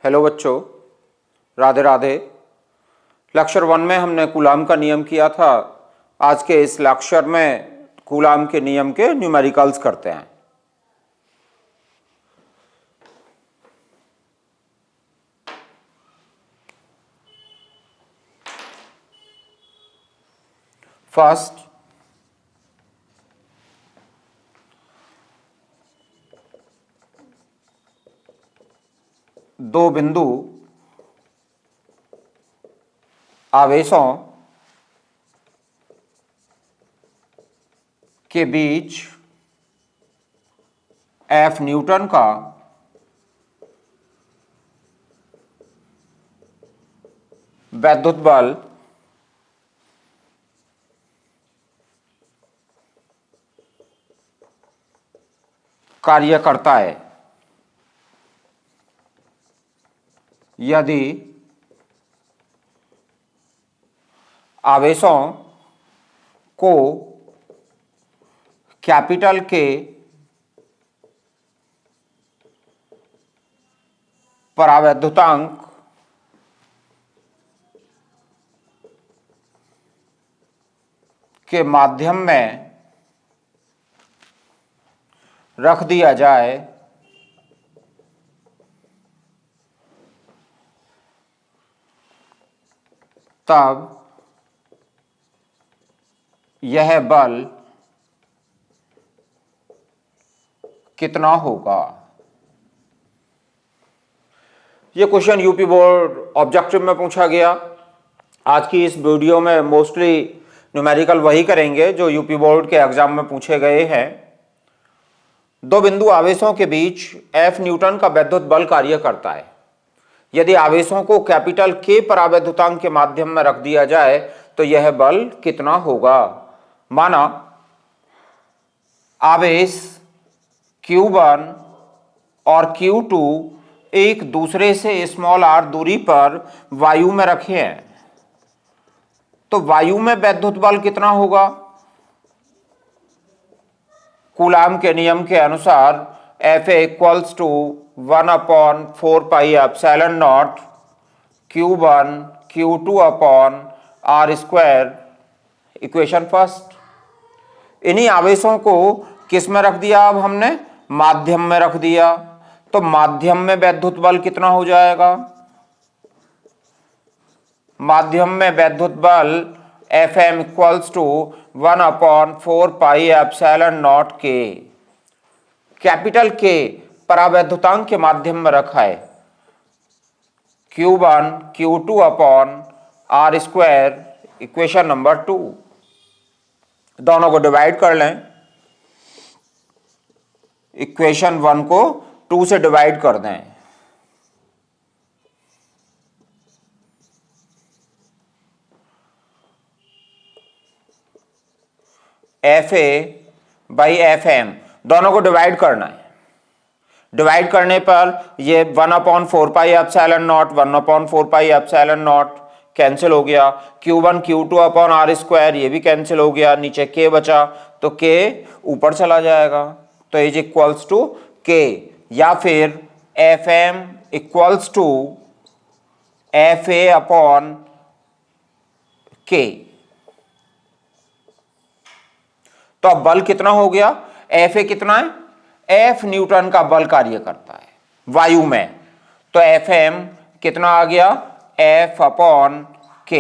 Hello बच्चों, Radhe Radhe. Lecture 1 में हमने कूलाम का नियम किया था। आज के इस लेक्चर में कूलाम के नियम के न्यूमेरिकल्स करते हैं। फर्स्ट, दो बिंदु आवेशों के बीच F न्यूटन का वैद्युत बल कार्य करता है यदि आवेशों को कैपिटल के परावैद्युतांक के माध्यम में रख दिया जाए तब यह बल कितना होगा। यह क्वेश्चन यूपी बोर्ड ऑब्जेक्टिव में पूछा गया। आज की इस वीडियो में मोस्टली न्यूमेरिकल वही करेंगे जो यूपी बोर्ड के एग्जाम में पूछे गए हैं। दो बिंदु आवेशों के बीच F न्यूटन का वैद्युत बल कार्य करता है यदि आवेशों को कैपिटल K परावैद्युतांक के माध्यम में रख दिया जाए तो यह बल कितना होगा। माना आवेश Q1 और Q2 एक दूसरे से स्मॉल r दूरी पर वायु में रखे हैं, तो वायु में वैद्युत बल कितना होगा। कूलाम के नियम के अनुसार Fa equals to 1/4 pi epsilon naught Q1 Q2 upon R square. Equation first, इन्हीं आवेशों को किस में रख दिया, अब हमने माध्यम में रख दिया, तो माध्यम में वैद्युत बल कितना हो जाएगा। माध्यम में वैद्युत बल Fm equals to 1/4 pi epsilon naught K। Capital K परावैद्युतांक के माध्यम में रखा है Q1 Q2 upon R square. Equation number 2, दोनों को डिवाइड कर लें। इक्वेशन 1 को 2 से डिवाइड कर दें। Fa बाई Fm, दोनों को डिवाइड करना है। डिवाइड करने पर ये 1/4 pi epsilon not 1/4 pi epsilon not cancel हो गया। Q1 Q2 upon R square, ये भी कैंसिल हो गया। नीचे K बचा, तो K ऊपर चला जाएगा, तो इज इक्वल्स टू K, या फिर Fm equals to Fa upon K। तो अब बल कितना हो गया, Fa कितना है, F न्यूटन का बल कार्य करता है वायु में, तो Fm कितना आ गया, F अपॉन K।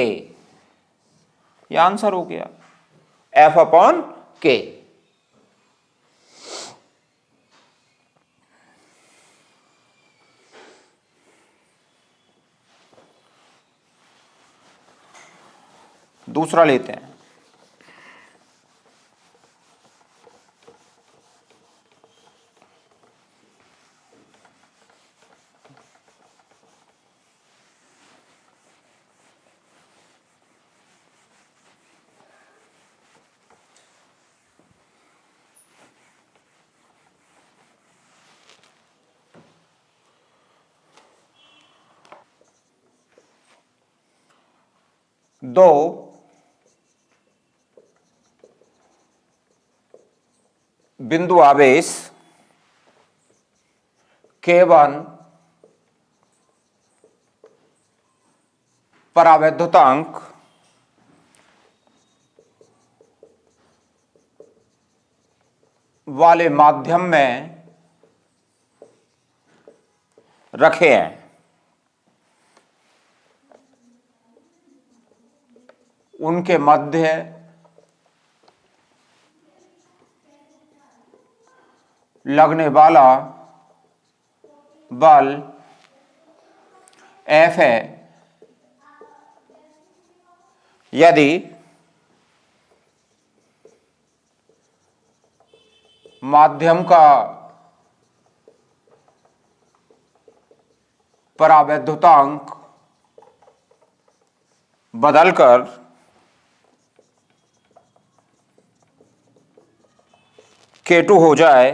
ये आंसर हो गया, F अपॉन K। दूसरा लेते हैं। दो बिंदु आवेश K1 परावैद्युतांक वाले माध्यम में रखे हैं। उनके मध्य लगने वाला बल F है यदि माध्यम का परावैद्युतांक बदलकर K2 हो जाए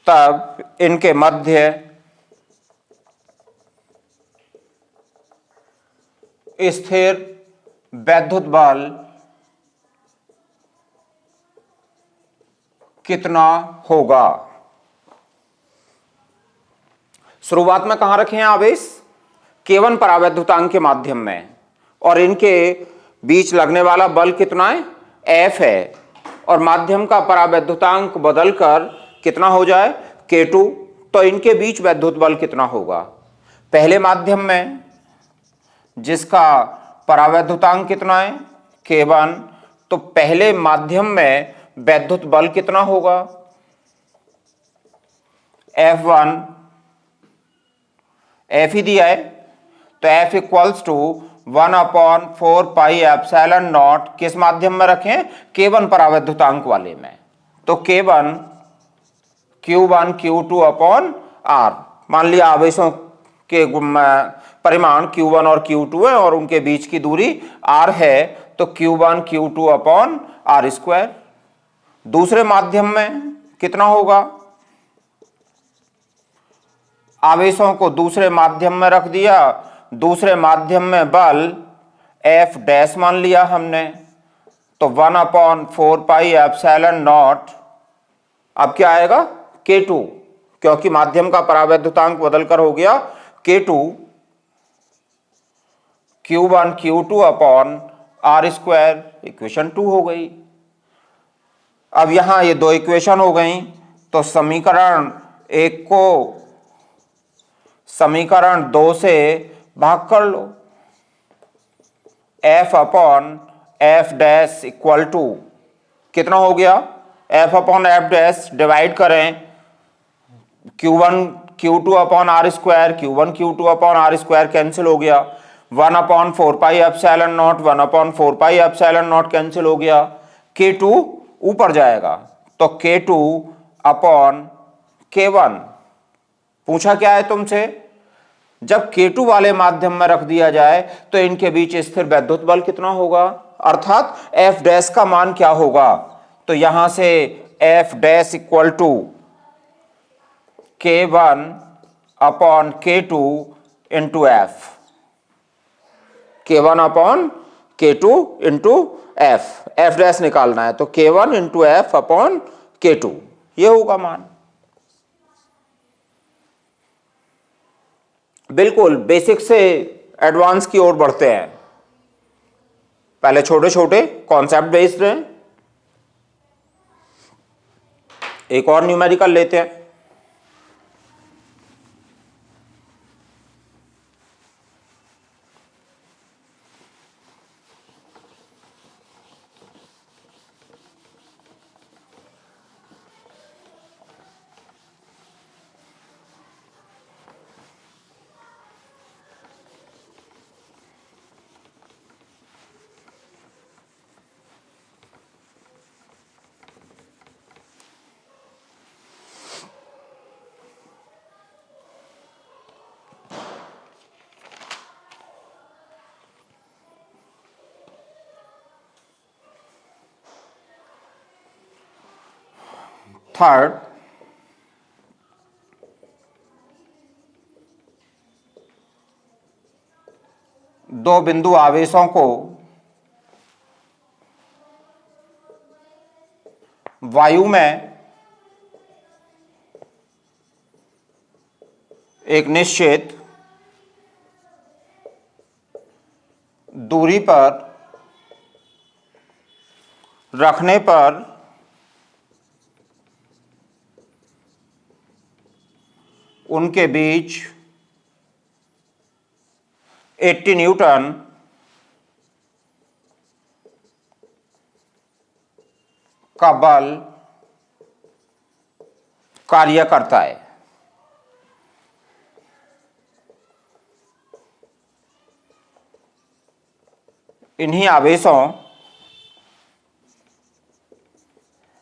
तब इनके मध्य स्थिर वैद्युत बल कितना होगा। शुरुआत में कहां रखे हैं आवेश? केवल परावैद्युतांक के माध्यम में, और इनके बीच लगने वाला बल कितना है? F है, और माध्यम का परावैद्युतांक बदलकर कितना हो जाए? K2। तो इनके बीच वैद्युत बल कितना होगा? पहले माध्यम में जिसका परावैद्युतांक कितना है? K1, तो पहले माध्यम में वैद्युत बल कितना होगा? F1। F ही दिया है, तो F इक्वल्स टू 1/4πε0 किस माध्यम में रखें? K1 परावैद्युतांक वाले में। तो K1 Q1 Q2 upon R। मान लिया आवेशों के परिमाण Q1 और Q2 है और उनके बीच की दूरी R है, तो Q1 Q2 upon R square. दूसरे माध्यम में कितना होगा? आवेशों को दूसरे माध्यम में रख दिया, दूसरे माध्यम में बल F डैश मान लिया हमने, तो 1/4πε0 अब क्या आएगा? K2, क्योंकि माध्यम का परावैद्युतांक बदलकर हो गया K2 Q1 Q2 upon R square. Equation 2 हो गई। अब यहां ये दो इक्वेशन हो गई, तो समीकरण 1 को समीकरण 2 से भाग कर लो। F upon F dash equal to कितना हो गया? F upon F dash divide करें Q1 Q2 upon R square, Q1 Q2 upon R square cancel हो गया। 1/4πε0 1/4πε0 कैंसिल हो गया। K2 ऊपर जाएगा, तो K2 अपॉन K1। पूछा क्या है तुमसे? जब K2 वाले माध्यम में रख दिया जाए तो इनके बीच स्थिर वैद्युत बल कितना होगा, अर्थात F डैश का मान क्या होगा? तो यहां से F dash equal to K1 upon K2 into F। K1 upon K2 into F। F dash निकालना है, तो K1 into F upon K2 ये होगा मान। बिल्कुल बेसिक से एडवांस की ओर बढ़ते हैं। पहले छोटे छोटे कॉन्सेप्ट बेस्ड हैं, एक और न्यूमेरिकल लेते हैं। थर्ड, दो बिंदु आवेशों को वायु में एक निश्चित दूरी पर रखने पर उनके बीच 80 न्यूटन का बल कार्य करता है। इन्हीं आवेशों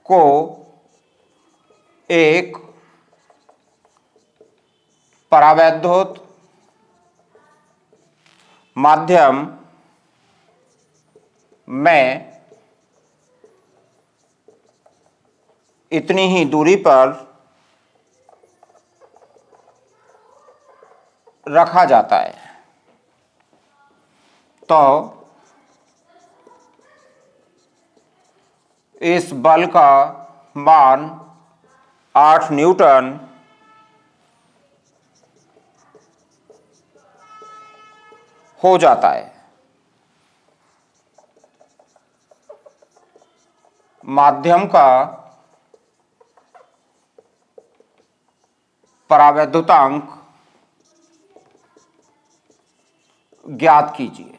को एक परावैद्युत माध्यम में इतनी ही दूरी पर रखा जाता है। तो इस बल का मान 8 न्यूटन हो जाता है। माध्यम का परावैद्युतांक ज्ञात कीजिए।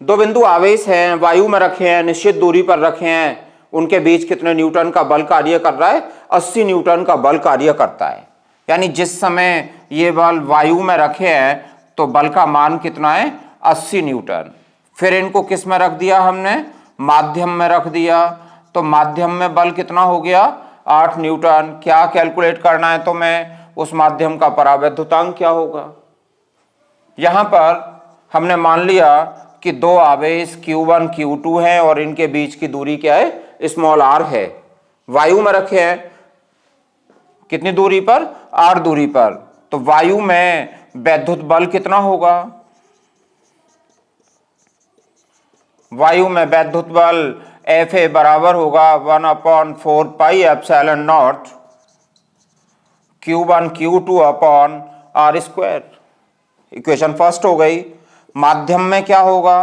दो बिंदु आवेश हैं, वायु में रखे हैं, निश्चित दूरी पर रखे हैं, उनके बीच कितने न्यूटन का बल कार्य कर रहा है? 80 न्यूटन का बल कार्य करता है। यानी जिस समय ये बल वायु में रखे हैं तो बल का मान कितना है? 80 न्यूटन। फिर इनको किस में रख दिया हमने? माध्यम में रख दिया। तो माध्यम में बल कितना हो गया? 8 न्यूटन। क्या कैलकुलेट करना है? तो मैं उस माध्यम का परावैद्युतांक क्या होगा? यहां पर हमने मान लिया कि दो आवेश Q1 Q2 हैं और इनके बीच की दूरी क्या है? स्मॉल r है। वायु में रखे हैं कितनी दूरी पर? r दूरी पर। तो वायु में वैद्युत बल कितना होगा? वायु में वैद्युत बल Fa बराबर होगा 1/4 pi epsilon naught Q1 Q2 upon r square. Equation first हो गई। माध्यम में क्या होगा?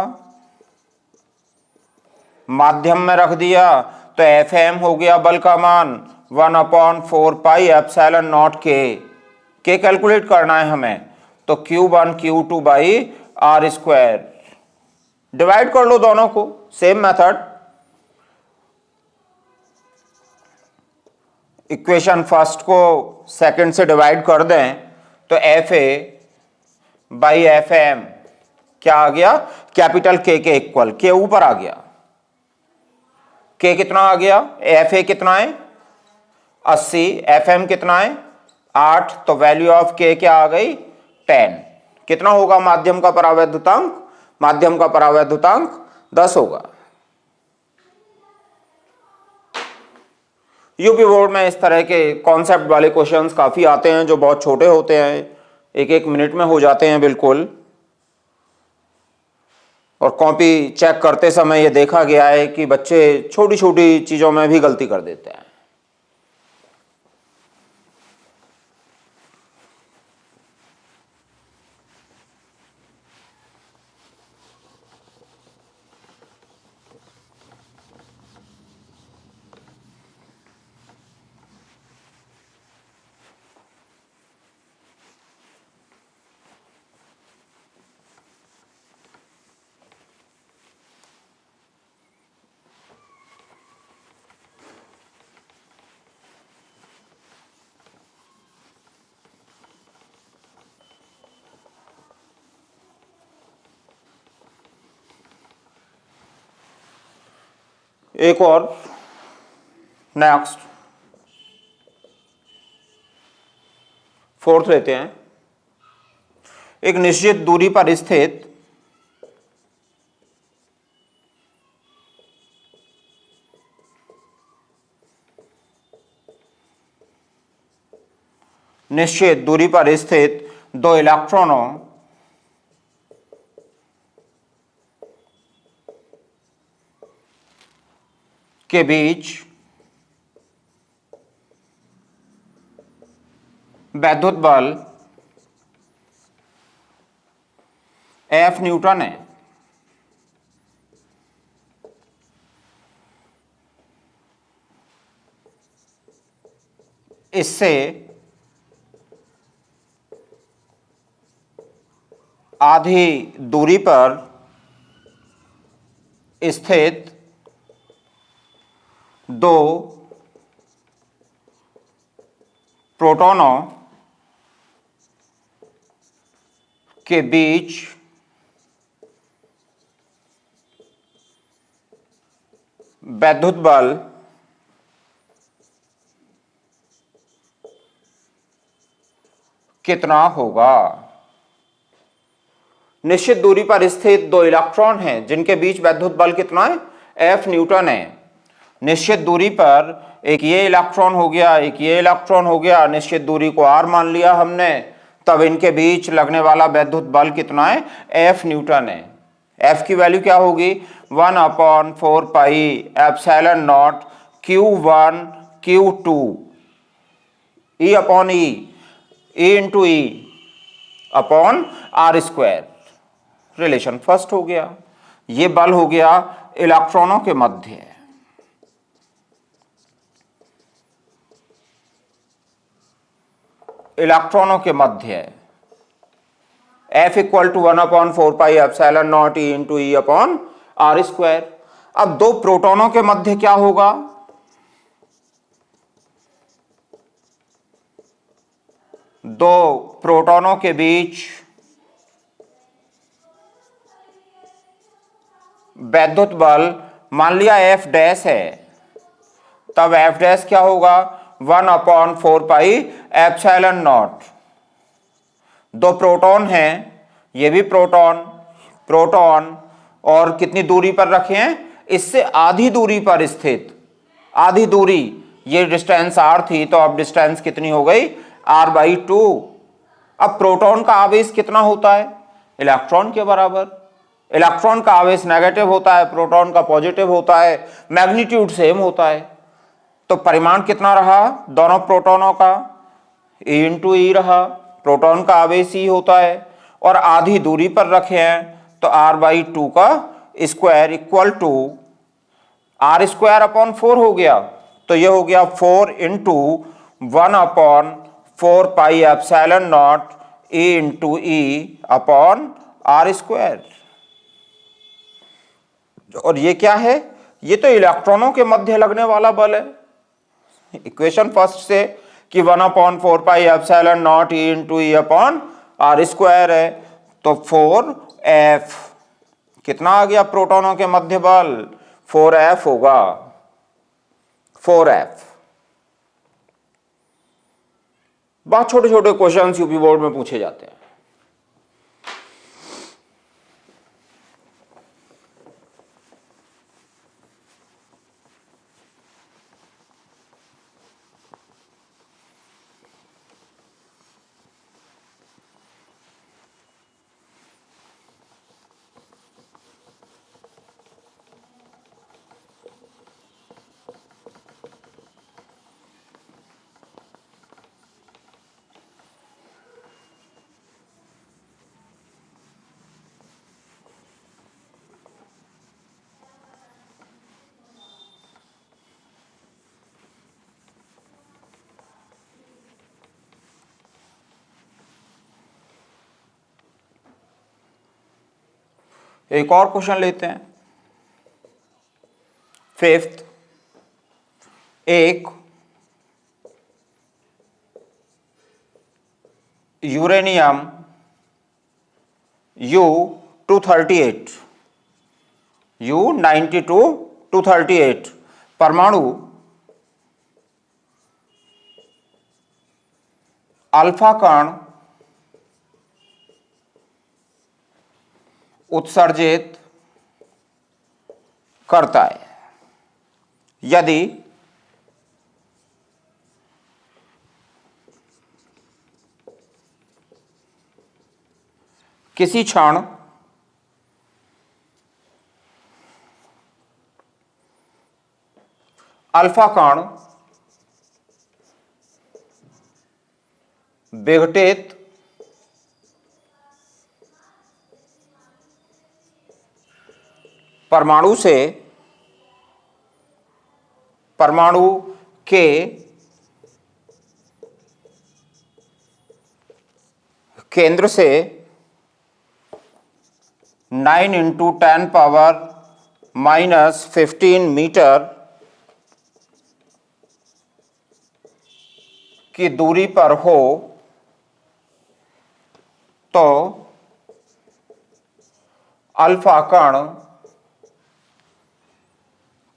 माध्यम में रख दिया तो Fm हो गया बल का मान 1/4 पाई एप्सिलॉन नॉट के कैलकुलेट करना है हमें। तो Q1 Q2 by r square. Divide कर लो दोनों को, सेम मेथड। इक्वेशन फर्स्ट को सेकंड से डिवाइड कर दें तो Fa बाई Fm क्या आ गया? कैपिटल K के इक्वल। K ऊपर आ गया। K कितना आ गया? Fa कितना है? 80। Fm कितना है? 8। तो वैल्यू ऑफ K क्या आ गई? 10। कितना होगा माध्यम का परावैद्युतांक? माध्यम का परावैद्युतांक 10 होगा। यूपी बोर्ड में इस तरह के कॉन्सेप्ट वाले क्वेश्चंस काफी आते हैं जो बहुत छोटे होते हैं, एक एक मिनट में हो जाते हैं बिल्कुल। और कॉपी चेक करते समय यह देखा गया है कि बच्चे छोटी छोटी चीजों में भी गलती कर देते हैं। एक और नेक्स्ट फोर्थ लेते हैं। एक निश्चित दूरी पर स्थित निश्चित दूरी पर स्थित दो इलेक्ट्रॉनों के बीच वैद्युत बल F न्यूटन है। इससे आधी दूरी पर स्थित दो प्रोटॉनों के बीच वैद्युत बल कितना होगा। निश्चित दूरी पर स्थित दो इलेक्ट्रॉन हैं जिनके बीच वैद्युत बल कितना है, F न्यूटन है। निश्चित दूरी पर एक ये इलेक्ट्रॉन हो गया, एक ये इलेक्ट्रॉन हो गया, निश्चित दूरी को R मान लिया हमने, तब इनके बीच लगने वाला वैद्युत बल कितना है, F न्यूटन है। F की वैल्यू क्या होगी, 1/4 pi epsilon naught Q1 Q2 E upon E, E into E upon R square. Relation first हो गया। ये बल हो गया इलेक्ट्रॉनों के मध्य। इलेक्ट्रॉनों के मध्य F equal to 1/4 pi epsilon naught E into E upon R square. अब दो प्रोटॉनों के मध्य क्या होगा, दो प्रोटॉनों के बीच वैद्युत बल मान लिया F डैश है, तब F डैश क्या होगा, 1/4 पाई एप्सिलॉन नॉट। दो प्रोटॉन हैं, ये भी प्रोटॉन, प्रोटॉन, और कितनी दूरी पर रखे हैं, इससे आधी दूरी पर स्थित, आधी दूरी, ये डिस्टेंस R थी तो अब डिस्टेंस कितनी हो गई, R/2। अब प्रोटॉन का आवेश कितना होता है, इलेक्ट्रॉन के बराबर। इलेक्ट्रॉन का आवेश नेगेटिव होता है, प्रोटॉन का पॉजिटिव होता है, मैग्नीट्यूड सेम होता है, तो परिमाण कितना रहा दोनों प्रोटॉनों का, E इंटू E रहा, प्रोटॉन का आवेश E होता है, और आधी दूरी पर रखे हैं तो R/2 का square equal to R square upon 4 हो गया, तो ये हो गया 4 into 1/4 pi epsilon naught E into E upon R square. और ये क्या है, ये तो इलेक्ट्रॉनों के मध्य लगने वाला बल है। इक्वेशन फर्स्ट से कि 1/4 pi epsilon naught E into E upon R square है, तो 4F कितना आ गया, प्रोटॉनों के मध्य बल 4F होगा, 4F। बहुत छोटे छोटे क्वेश्चन यूपी बोर्ड में पूछे जाते हैं। एक और क्वेश्चन लेते हैं, फिफ्थ। एक यूरेनियम U-238 U-92-238 परमाणु अल्फा कण उत्सर्जित करता है यदि किसी क्षण अल्फा कण विघटित परमाणु से परमाणु के केंद्र से 9 इंटू 10 पावर -15 मीटर की दूरी पर हो तो अल्फा कण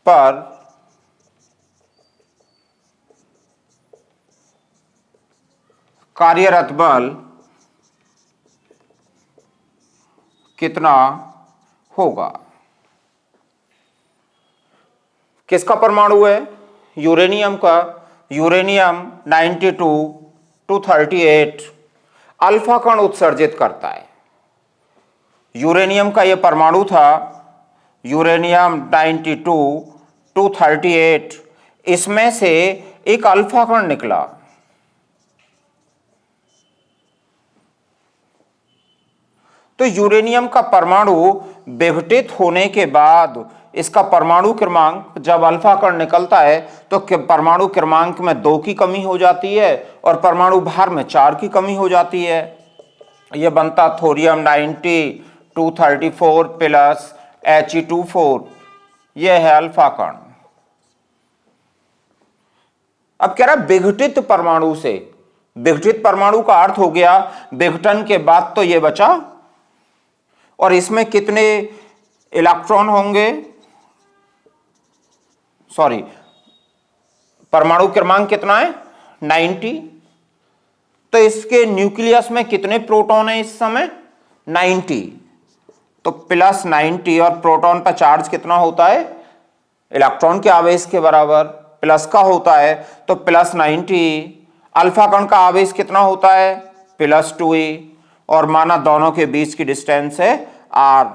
पर कार्यरत बल कितना होगा। किसका परमाणु है? यूरेनियम का। यूरेनियम 92 टू 38 अल्फा कण उत्सर्जित करता है। यूरेनियम का यह परमाणु था, यूरेनियम 92 टू 38, इसमें से एक अल्फा कण निकला। तो यूरेनियम का परमाणु विघटित होने के बाद इसका परमाणु क्रमांक, जब अल्फा कण निकलता है तो परमाणु क्रमांक में 2 की कमी हो जाती है और परमाणु भार में 4 की कमी हो जाती है। यह बनता थोरियम 90 234 प्लस He24। यह है अल्फा कण। अब कह रहा विघटित परमाणु से, विघटित परमाणु का अर्थ हो गया विघटन के बाद तो यह बचा, और इसमें कितने इलेक्ट्रॉन होंगे, सॉरी परमाणु क्रमांक कितना है 90, तो इसके न्यूक्लियस में कितने प्रोटॉन हैं इस समय 90, तो प्लस 90, और प्रोटॉन पर चार्ज कितना होता है इलेक्ट्रॉन के आवेश के बराबर, प्लस का होता है तो प्लस 90। अल्फा कण का आवेश कितना होता है प्लस 2e, और माना दोनों के बीच की डिस्टेंस है r।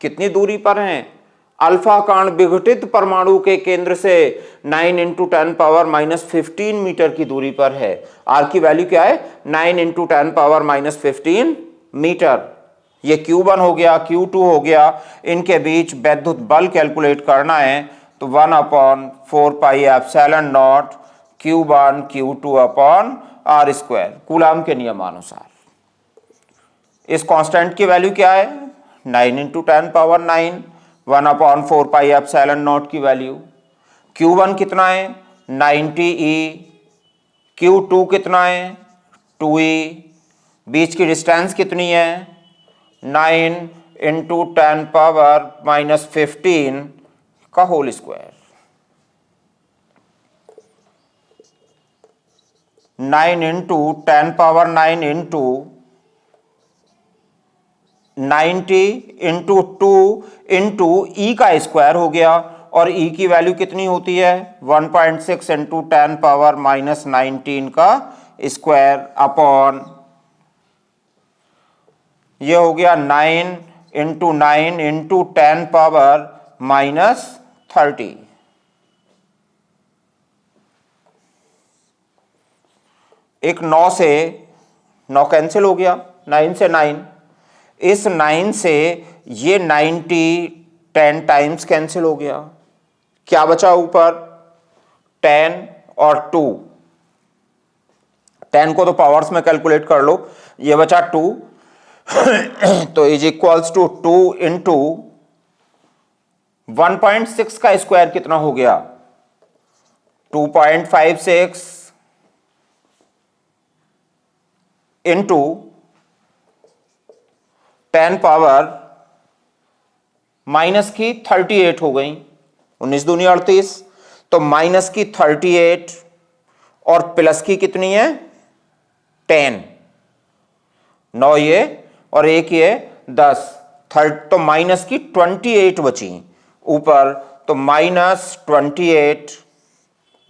कितनी दूरी पर हैं? अल्फा कण विघटित परमाणु के केंद्र से 9 इंटू 10 पावर -15 मीटर की दूरी पर है। r की वैल्यू क्या है 9 इंटू 10 पावर -15 मीटर। ये Q1 हो गया, Q2 हो गया, इनके बीच वैद्युत बल कैलकुलेट करना है तो 1/4πε0 Q1 Q2 upon r², coulomb के नियमानुसार। इस कांस्टेंट की वैल्यू क्या है 9 इंटू 10 पावर 9, 1/4πε0 की वैल्यू। Q1 कितना है 90e, Q2 कितना है 2e, बीच की डिस्टेंस कितनी है 9 इंटू 10 पावर -15 का whole square. 9 into 10 power 9 into 90 into 2 into e का स्क्वायर हो गया, और ई की वैल्यू कितनी होती है 1.6 इंटू 10 पावर -19 का स्क्वायर अपॉन, ये हो गया 9 इंटू 9 इंटू 10 पावर -30। एक 9 से 9 कैंसिल हो गया, 9 से 9, इस 9 से ये 90 10 टाइम्स कैंसिल हो गया, क्या बचा ऊपर 10 और 2, 10 को तो पावर्स में कैलकुलेट कर लो, ये बचा 2 तो इज इक्वल्स टू 2 इंटू 1.6 का स्क्वायर कितना हो गया 2.56 इंटू 10 पावर माइनस की 38 हो गई, 19 दूनी 38, तो माइनस की 38 और प्लस की कितनी है 10, 9 ये और एक ये 10, तो माइनस की 28 बची ऊपर, तो -28,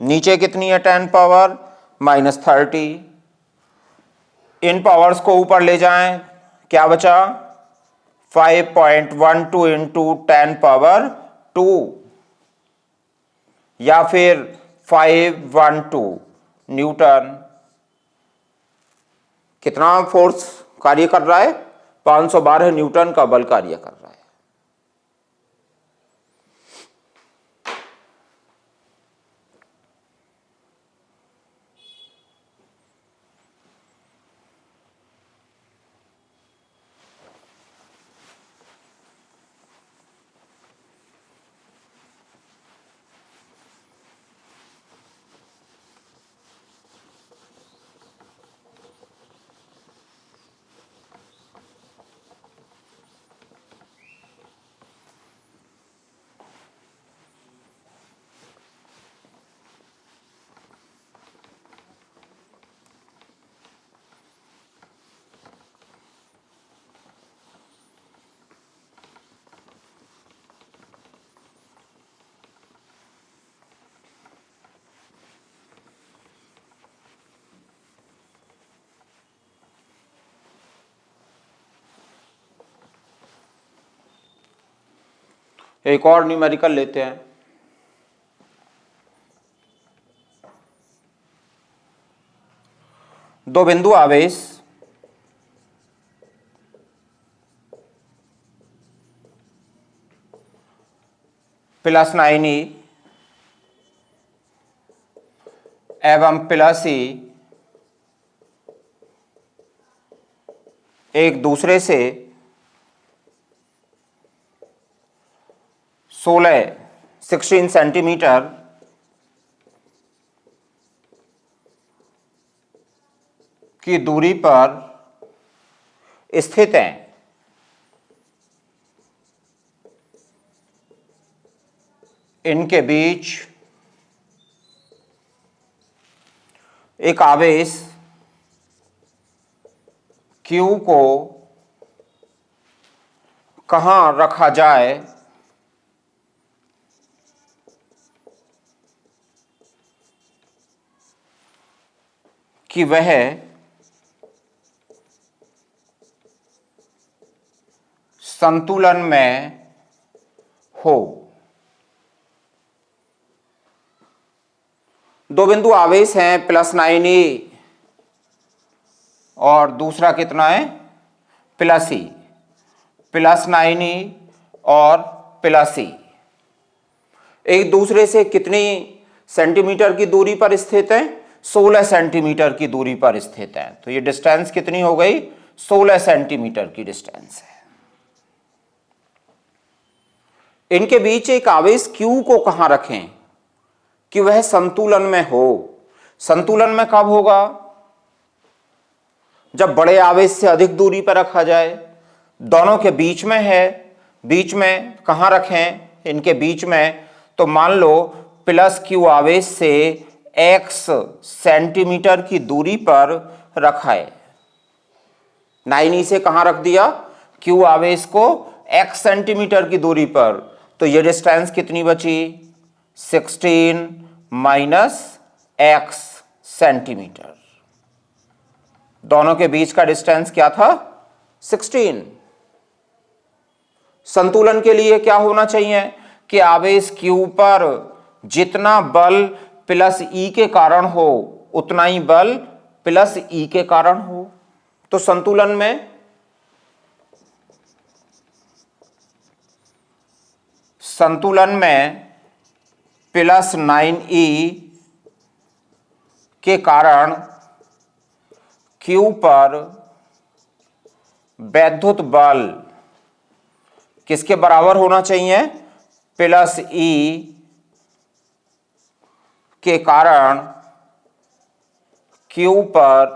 नीचे कितनी है 10 पावर -30। इन पावर्स को ऊपर ले जाएं, क्या बचा 5.12 इंटू 10 पावर 2, या फिर 512 न्यूटन कितना फोर्स कार्य कर रहा है? 512 न्यूटन का बल कार्य कर रहा है। एक और न्यूमेरिकल लेते हैं। दो बिंदु आवेश +9e एवं +e एक दूसरे से 16 सेंटीमीटर की दूरी पर स्थित हैं। इनके बीच एक आवेश Q को कहाँ रखा जाए कि वह संतुलन में हो। दो बिंदु आवेश हैं +9e और दूसरा कितना है +e, +9e और +e एक दूसरे से कितनी सेंटीमीटर की दूरी पर स्थित है? 16 सेंटीमीटर की दूरी पर स्थित है। तो ये डिस्टेंस कितनी हो गई? 16 सेंटीमीटर की डिस्टेंस है। इनके बीच एक आवेश Q को कहां रखें कि वह संतुलन में हो। संतुलन में कब होगा? जब बड़े आवेश से अधिक दूरी पर रखा जाए। दोनों के बीच में है, बीच में कहां रखें? इनके बीच में। तो मान लो +Q आवेश से x सेंटीमीटर की दूरी पर रखा है। 9e से कहां रख दिया? Q आवेश को x सेंटीमीटर की दूरी पर। तो ये डिस्टेंस कितनी बची? 16 - x सेंटीमीटर। दोनों के बीच का डिस्टेंस क्या था? 16। संतुलन के लिए क्या होना चाहिए कि आवेश Q पर जितना बल +E के कारण हो उतना ही बल +E के कारण हो। तो संतुलन में +9e के कारण Q पर वैद्युत बल किसके बराबर होना चाहिए? +E के कारण Q पर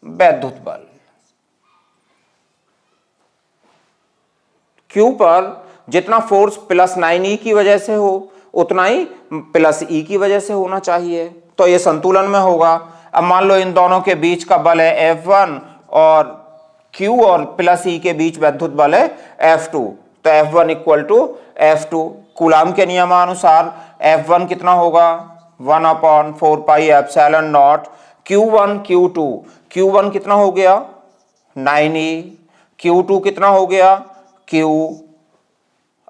वैद्युत बल। Q पर जितना फोर्स +9e की वजह से हो उतना ही +E की वजह से होना चाहिए। तो ये संतुलन में होगा। अब मान लो इन दोनों के बीच का बल है F1 और Q और +E के बीच वैद्युत बल है F2। तो F1 = F2। कूलाम के नियमानुसार F1 कितना होगा? 1/4πε0 Q1 Q2। Q1 कितना हो गया? 9e। Q2 कितना हो गया? Q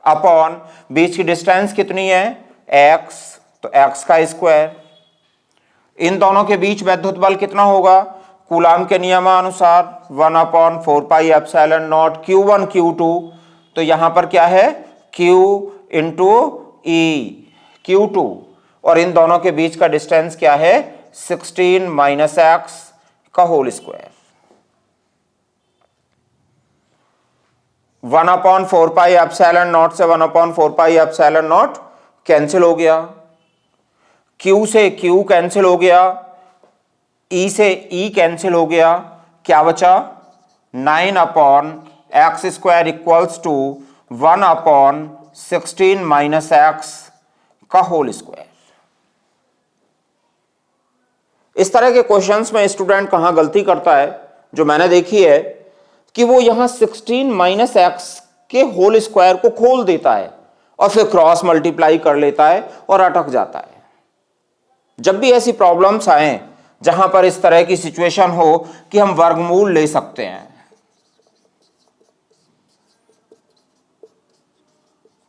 अपॉन बीच की डिस्टेंस कितनी है? x। तो x का स्क्वायर। इन दोनों के बीच वैद्युत बल कितना होगा? कूलाम के नियमानुसार 1/4πε0 Q1 Q2, तो यहां पर क्या है Q इंटू E Q2, और इन दोनों के बीच का डिस्टेंस क्या है 16 माइनस एक्स का होल स्क्वायर। 1/4πε0 से 1/4πε0 कैंसिल हो गया, Q से Q कैंसिल हो गया, E से E कैंसिल हो गया, क्या बचा 9/x² equals to 1/16 minus x का होल स्क्वायर। इस तरह के क्वेश्चंस में स्टूडेंट कहां गलती करता है, जो मैंने देखी है कि वो यहां 16 माइनस एक्स के होल स्क्वायर को खोल देता है और फिर क्रॉस मल्टीप्लाई कर लेता है और अटक जाता है। जब भी ऐसी प्रॉब्लम्स आए जहां पर इस तरह की सिचुएशन हो कि हम वर्गमूल ले सकते हैं,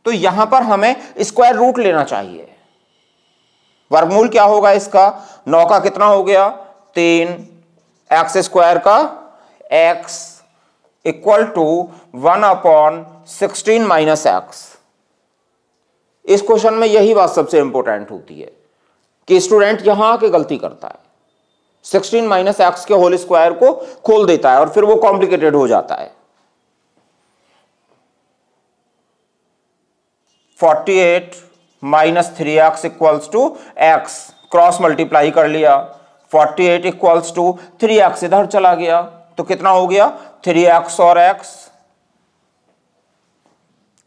तो यहां पर हमें स्क्वायर रूट लेना चाहिए। वर्गमूल क्या होगा इसका, 9 का कितना हो गया 3, x² का x equal to 1/16 minus x. इस क्वेश्चन में यही बात सबसे इंपॉर्टेंट होती है कि स्टूडेंट यहां आके गलती करता है, 16 माइनस एक्स के होल स्क्वायर को खोल देता है और फिर वो कॉम्प्लिकेटेड हो जाता है। 48 minus 3x equals to x, cross multiply कर लिया, 48 इक्वल्स टू 3x इधर चला गया तो कितना हो गया 3x और x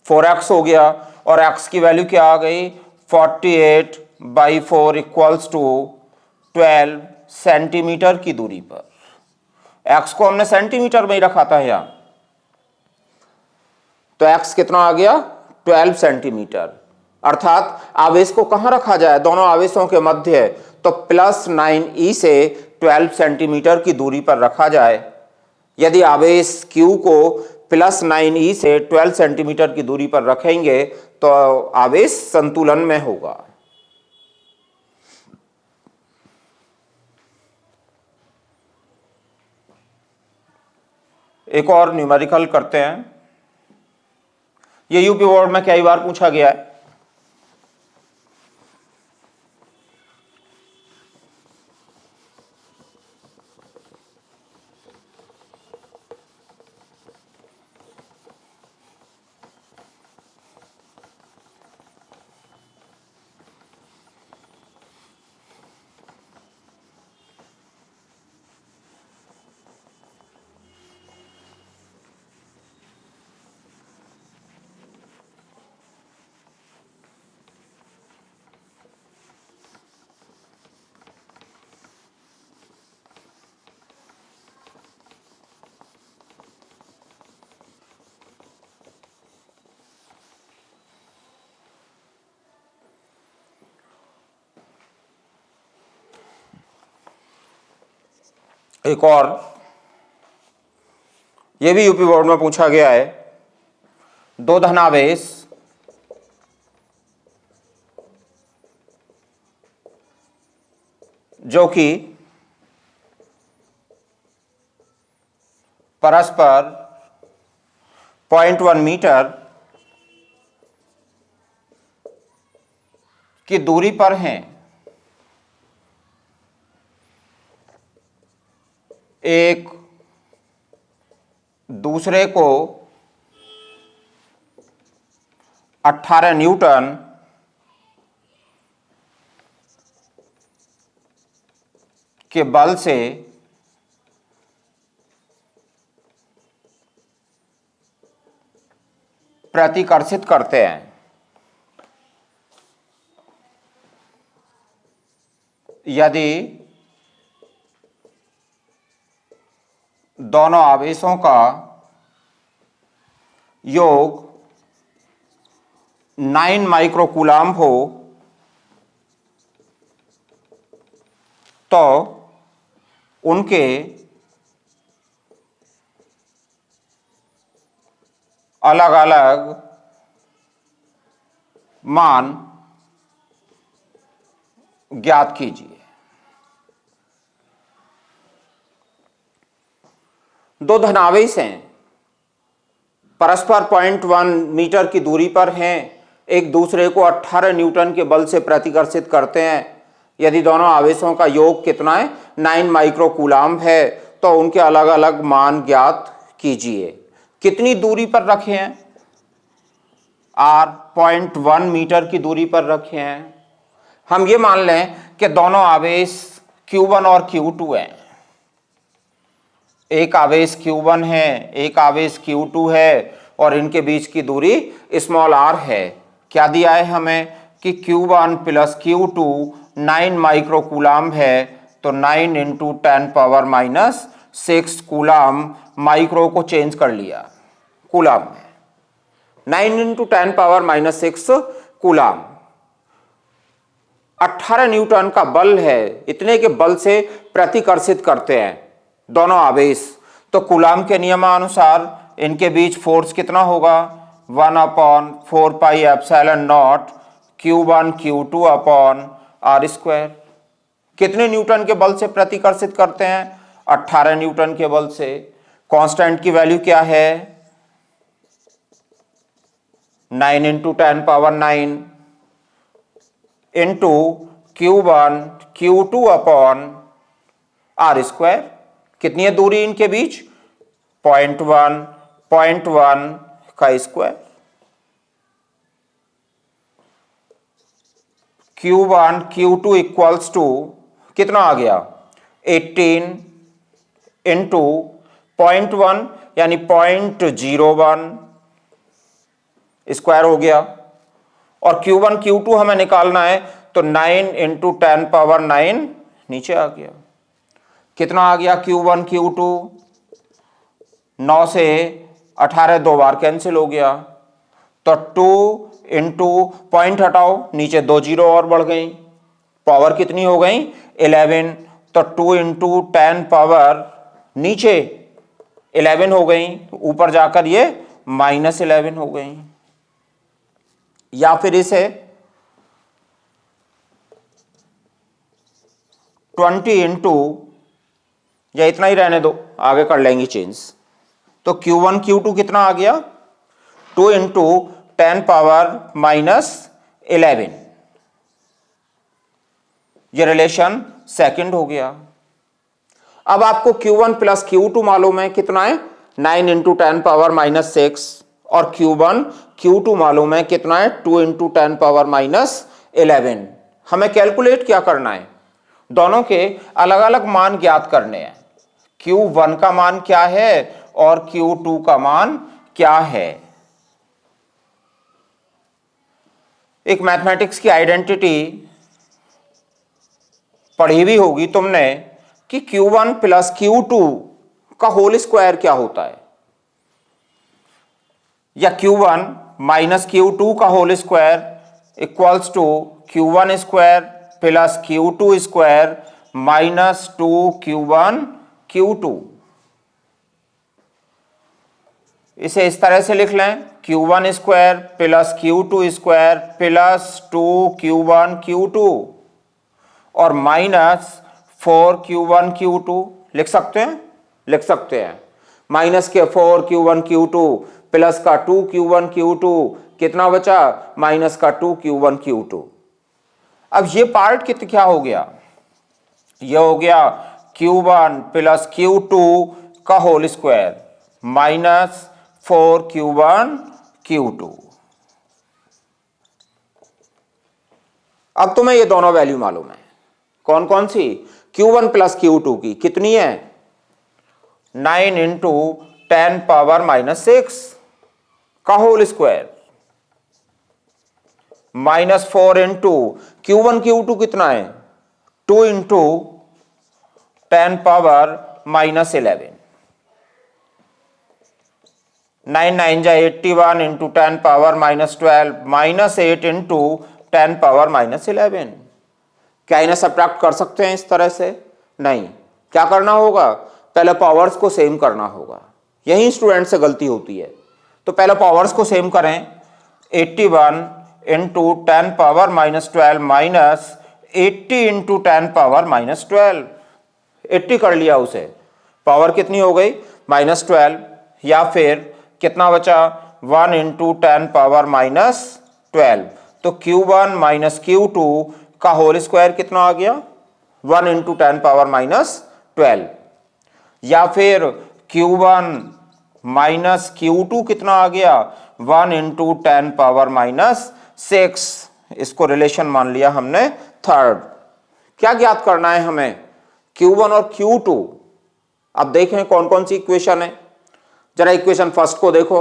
4x हो गया, और x की वैल्यू क्या आ गई 48/4 इक्वल्स टू 12 सेंटीमीटर की दूरी पर। x को हमने सेंटीमीटर में ही रखा था यहां, तो x कितना आ गया 12 सेंटीमीटर। अर्थात आवेश को कहां रखा जाए, दोनों आवेशों के मध्य, तो +9e से 12 सेंटीमीटर की दूरी पर रखा जाए। यदि आवेश q को +9e से 12 सेंटीमीटर की दूरी पर रखेंगे तो आवेश संतुलन में होगा। एक और न्यूमेरिकल करते हैं, ये यूपी बोर्ड में कई बार पूछा गया है। एक और, यह भी यूपी बोर्ड में पूछा गया है। दो धनावेश जो कि परस्पर 0.1 मीटर की दूरी पर हैं, एक दूसरे को 18 न्यूटन के बल से प्रतिकर्षित करते हैं। यदि दोनों आवेशों का योग 9 माइक्रोकूलाम हो तो उनके अलग अलग मान ज्ञात कीजिए। दो धनावेश हैं, परस्पर 0.1 मीटर की दूरी पर हैं, एक दूसरे को 18 न्यूटन के बल से प्रतिकर्षित करते हैं। यदि दोनों आवेशों का योग कितना है, 9 माइक्रो कूलाम्ब है, तो उनके अलग अलग मान ज्ञात कीजिए। कितनी दूरी पर रखे हैं? r 0.1 मीटर की दूरी पर रखे हैं। हम ये मान लें कि दोनों आवेश Q1 और Q2 हैं। एक आवेश Q1 है, एक आवेश Q2 है, और इनके बीच की दूरी स्मॉल r है। क्या दिया है हमें कि Q1 plus Q2 9 micro coulomb है, तो 9 इंटू 10⁻⁻6 कूलाम्ब, माइक्रो को चेंज कर लिया कूलाम्ब में, 9 इंटू 10⁻⁻6 कूलाम्ब। 18 न्यूटन का बल है, इतने के बल से प्रतिकर्षित करते हैं दोनों आवेश। तो कूलाम्ब के नियमानुसार इनके बीच फोर्स कितना होगा? 1/4πε0 Q1 Q2 upon r square. कितने न्यूटन के बल से प्रतिकर्षित करते हैं? 18 न्यूटन के बल से। कांस्टेंट की वैल्यू क्या है? 9 into 10⁻9 into Q1 Q2 upon r square. कितनी है दूरी इनके बीच? 0.1 का square. Q1 Q2 equals to कितना आ गया? 18 इंटू 0.1 यानी 0.01 स्क्वायर हो गया। और Q1 Q2 हमें निकालना है, तो 9 इंटू 10⁻9 नीचे आ गया। कितना आ गया Q1 Q2? 9 से 18 दो बार कैंसिल हो गया, तो 2 इंटू पॉइंट हटाओ, नीचे 2 जीरो और बढ़ गई, पावर कितनी हो गई? 11। तो 2 इंटू 10 पावर नीचे 11 हो गई, ऊपर जाकर ये -11 हो गई। या फिर इसे 20 इंटू, या इतना ही रहने दो, आगे कर लेंगे चेंज। तो Q1 Q2 कितना आ गया? 2 इंटू 10⁻⁻11। ये रिलेशन सेकंड हो गया। अब आपको Q1 प्लस Q2 मालूम है, कितना है? 9 इंटू 10⁻⁻6। और Q1 Q2 मालूम है, कितना है? 2 इंटू 10⁻11। हमें कैलकुलेट क्या करना है? दोनों के अलग अलग मान ज्ञात करने हैं। Q1 का मान क्या है और Q2 का मान क्या है? एक मैथमेटिक्स की आइडेंटिटी पढ़ी भी होगी तुमने कि Q1 प्लस Q2 का होल स्क्वायर क्या होता है, या Q1 माइनस Q2 का whole square equals to Q1 square plus Q2 square minus 2Q1 Q2। इसे इस तरह से लिख लें, Q1 square plus Q2 square plus 2Q1 Q2 और माइनस 4Q1 Q2। लिख सकते हैं? लिख सकते हैं। माइनस के 4Q1 Q2 प्लस का 2Q1 Q2, कितना बचा? माइनस का 2Q1 Q2। अब ये पार्ट क्या हो गया? ये हो गया Q1 प्लस Q2 का whole square minus 4Q1 Q2। अब तुम्हें ये दोनों वैल्यू मालूम है। कौन कौन सी? Q1 प्लस Q2 की कितनी है? 9 इंटू 10⁻⁻6 का whole square minus 4 into Q1 Q2 कितना है? 2 इंटू 10⁻⁻11। 9 9 जा 81 इंटू 10⁻⁻12 माइनस 8 इंटू 10⁻⁻11। क्या इन्हें सब्ट्रैक्ट कर सकते हैं इस तरह से? नहीं। क्या करना होगा? पहले पावर्स को सेम करना होगा। यही स्टूडेंट से गलती होती है। तो पहले पावर्स को सेम करें। 81 इंटू 10⁻⁻12 माइनस 80 इंटू 10⁻⁻12। 80 कर लिया उसे, पावर कितनी हो गई? -12 या फिर कितना बचा 1 इंटू 10 पावर -12। तो Q1 माइनस Q2 का होल स्क्वायर कितना आ गया 1 इंटू 10 पावर -12 या फिर Q1 माइनस Q2 कितना आ गया 1 इंटू 10 पावर -6। इसको रिलेशन मान लिया हमने थर्ड। क्या ज्ञात करना है हमें Q1 और Q2। अब देखें कौन कौन सी इक्वेशन है। जरा इक्वेशन फर्स्ट को देखो,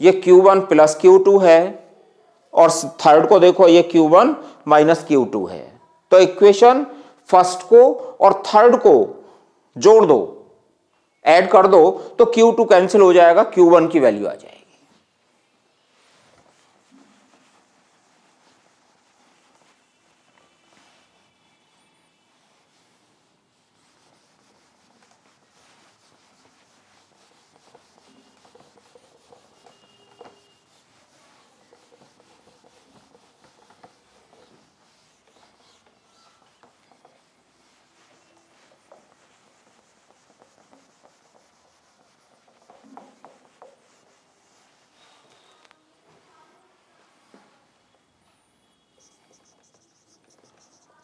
ये Q1 प्लस Q2 है और थर्ड को देखो ये Q1 माइनस Q2 है। तो इक्वेशन फर्स्ट को और थर्ड को जोड़ दो, ऐड कर दो तो Q2 कैंसिल हो जाएगा, Q1 की वैल्यू आ जाएगी।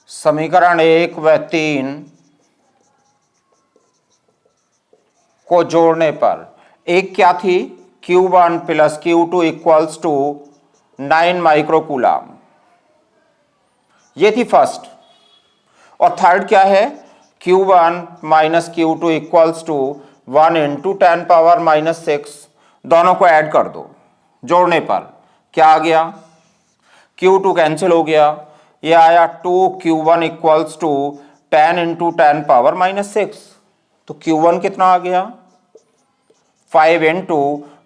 समीकरण 1 व 3 को जोड़ने पर एक क्या थी Q1 plus Q2 equals to 9 microcoulomb, ये थी फर्स्ट। और थर्ड क्या है Q1 minus Q2 equals to 1 into 10 power -6। दोनों को ऐड कर दो, जोड़ने पर क्या आ गया Q2 कैंसिल हो गया, ये आया 2Q1 equals to 10 into 10 power -6। तो Q1 कितना आ गया 5 इंटू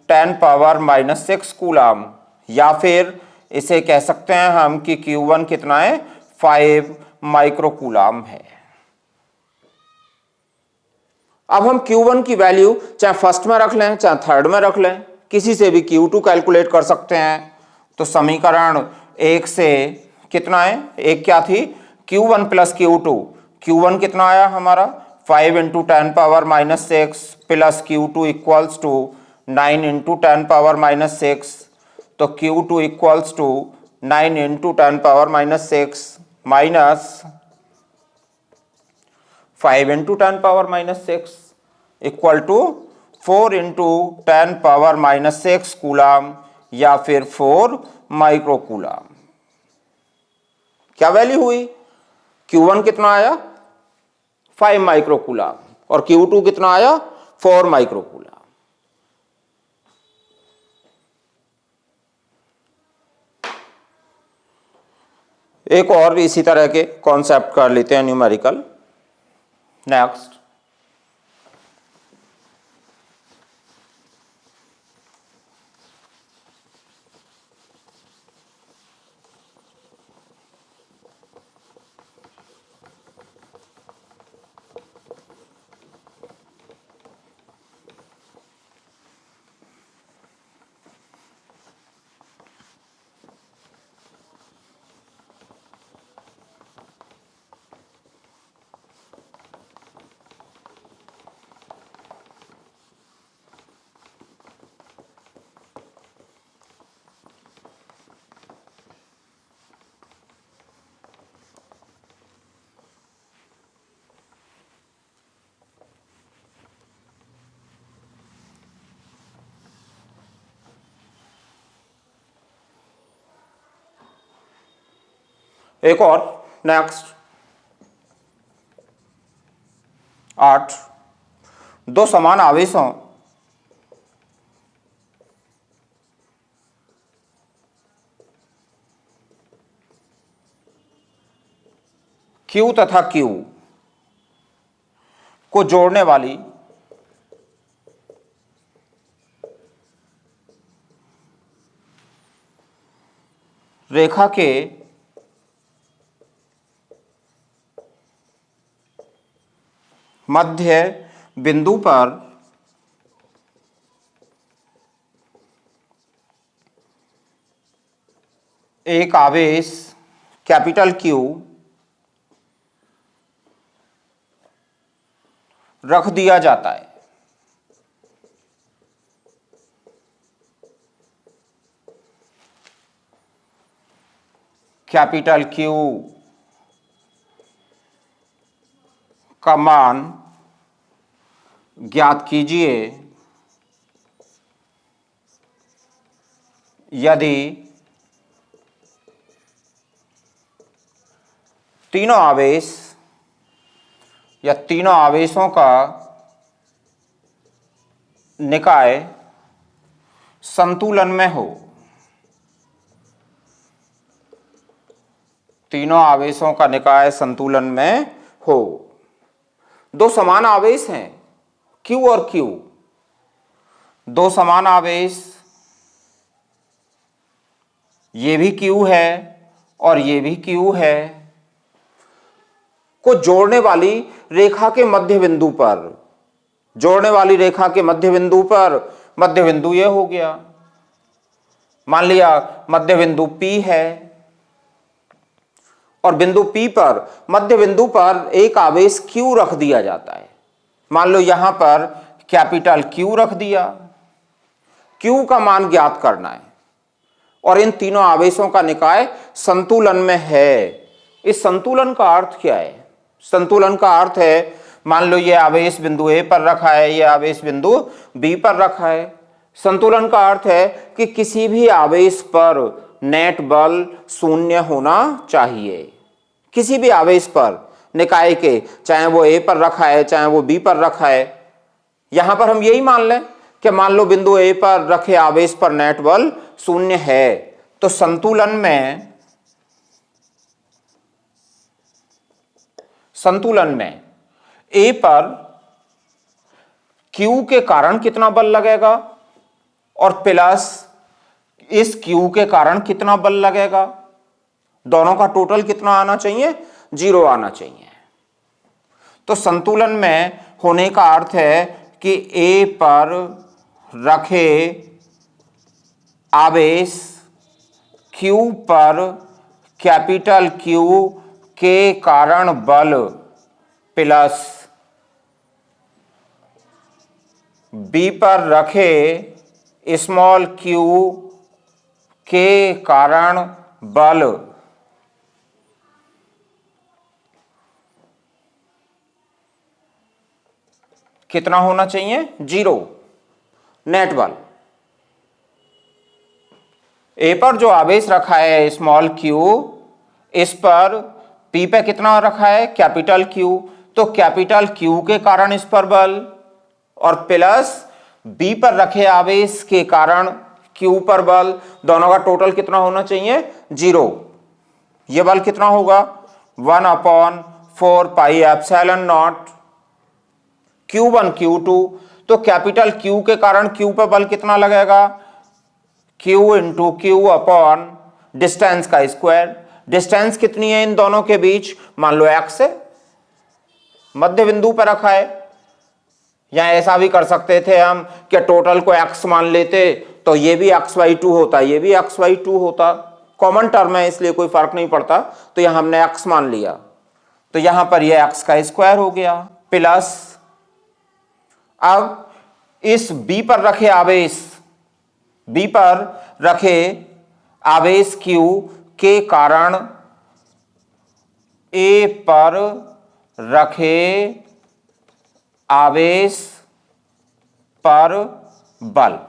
10 पावर -6 कूलम, या फिर इसे कह सकते हैं हम कि Q1 कितना है 5 माइक्रोकूलम है। अब हम Q1 की वैल्यू चाहे फर्स्ट में रख लें चाहे थर्ड में रख लें, किसी से भी Q2 कैलकुलेट कर सकते हैं। तो समीकरण 1 से कितना है, एक क्या थी Q1 प्लस Q2, Q1 कितना आया हमारा 5 into 10 power -6 plus Q2 equals to 9 into 10 power -6। तो Q2 equals to 9 into 10 power -6 minus 5 into 10 power -6 equal to 4 into 10 power -6 coulomb या फिर 4 माइक्रोकूलम। क्या वैल्यू हुई Q1 कितना आया 5 माइक्रोकूलम और Q2 कितना आया 4 माइक्रोकूलम। एक और भी इसी तरह के कॉन्सेप्ट कर लेते हैं न्यूमेरिकल। नेक्स्ट एक और नेक्स्ट 8 दो समान आवेशों Q तथा Q को जोड़ने वाली रेखा के मध्य बिंदु पर एक आवेश कैपिटल Q रख दिया जाता है। कैपिटल क्यू का मान ज्ञात कीजिए यदि तीनों आवेश या तीनों आवेशों का निकाय संतुलन में हो। तीनों आवेशों का निकाय संतुलन में हो। दो समान आवेश हैं Q और Q, दो समान आवेश, ये भी Q है और ये भी Q है, को जोड़ने वाली रेखा के मध्य बिंदु पर, जोड़ने वाली रेखा के मध्य बिंदु पर, मध्य बिंदु ये हो गया, मान लिया मध्य बिंदु P है और बिंदु P पर, मध्य बिंदु पर एक आवेश Q रख दिया जाता है। मान लो यहां पर कैपिटल Q रख दिया। Q का मान ज्ञात करना है और इन तीनों आवेशों का निकाय संतुलन में है। इस संतुलन का अर्थ क्या है? संतुलन का अर्थ है, मान लो ये आवेश बिंदु A पर रखा है, ये आवेश बिंदु B पर रखा है। संतुलन का अर्थ है कि किसी भी आवेश पर नेट बल शून्य होना चाहिए। किसी भी आवेश पर निकाय के, चाहे वो A पर रखा है चाहे वो B पर रखा है। यहां पर हम यही मान लें कि मान लो बिंदु A पर रखे आवेश पर नेट बल शून्य है, तो संतुलन में A पर Q के कारण कितना बल लगेगा और प्लस इस Q के कारण कितना बल लगेगा, दोनों का टोटल कितना आना चाहिए? 0 आना चाहिए। तो संतुलन में होने का अर्थ है कि A पर रखे आवेश Q पर कैपिटल Q के कारण बल प्लस B पर रखे स्मॉल q के कारण बल कितना होना चाहिए? 0 नेट बल। A पर जो आवेश रखा है स्मॉल q, इस पर P पे कितना रखा है? Capital Q। तो कैपिटल Q के कारण इस पर बल और प्लस B पर रखे आवेश के कारण Q पर बल, दोनों का टोटल कितना होना चाहिए? 0। ये बल कितना होगा? 1/4 pi epsilon naught Q1 Q2। तो कैपिटल Q के कारण Q पर बल कितना लगेगा? Q into Q upon distance का स्क्वायर। डिस्टेंस कितनी है इन दोनों के बीच? मान लो x है, मध्य बिंदु पर रखा है। या ऐसा भी कर सकते थे हम कि टोटल को x मान लेते तो ये भी x/2 होता, ये भी x/2 होता। कॉमन टर्म है इसलिए कोई फर्क नहीं पड़ता, तो यहां हमने x मान लिया, तो यहां पर ये x का स्क्वायर हो गया प्लस अब इस B पर रखे आवेश Q के कारण A पर रखे आवेश पर बल,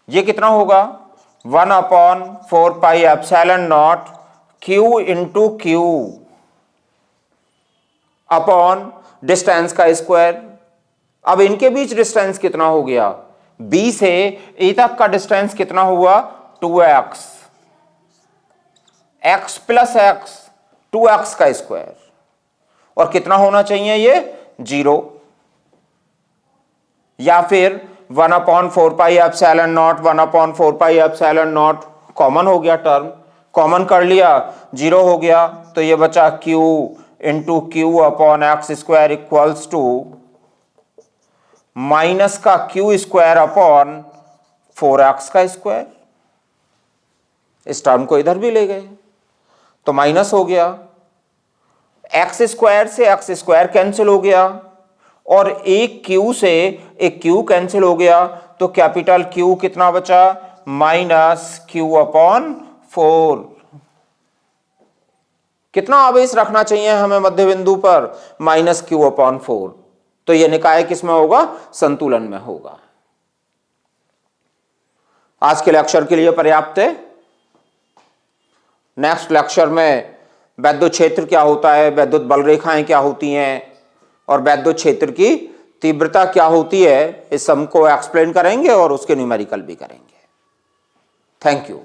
ये कितना होगा? 1/4 pi epsilon not Q into Q upon distance का स्क्वायर। अब इनके बीच डिस्टेंस कितना हो गया? B से A तक का डिस्टेंस कितना हुआ? 2x, x plus x, 2x का स्क्वायर। और कितना होना चाहिए ये? 0। या फिर 1/4 pi epsilon not, 1/4 pi epsilon not common हो गया, टर्म कॉमन कर लिया, 0 हो गया। तो ये बचा Q into Q upon x square equals to minus का Q स्क्वायर अपॉन 4x का स्क्वायर। इस टर्म को इधर भी ले गए तो माइनस हो गया, एक्स स्क्वायर से एक्स स्क्वायर कैंसिल हो गया और एक Q से एक Q कैंसिल हो गया। तो कैपिटल Q कितना बचा? -Q upon 4। कितना आवेश रखना चाहिए हमें मध्य बिंदु पर? -q/4। तो यह निकाय किस में होगा? संतुलन में होगा। आज के लेक्चर के लिए पर्याप्त है। नेक्स्ट लेक्चर में वैद्युत क्षेत्र क्या होता है, वैद्युत बल रेखाएं क्या होती हैं और वैद्युत क्षेत्र की तीव्रता क्या होती है, इस सब को एक्सप्लेन करेंगे और उसके न्यूमेरिकल भी करेंगे। Thank you.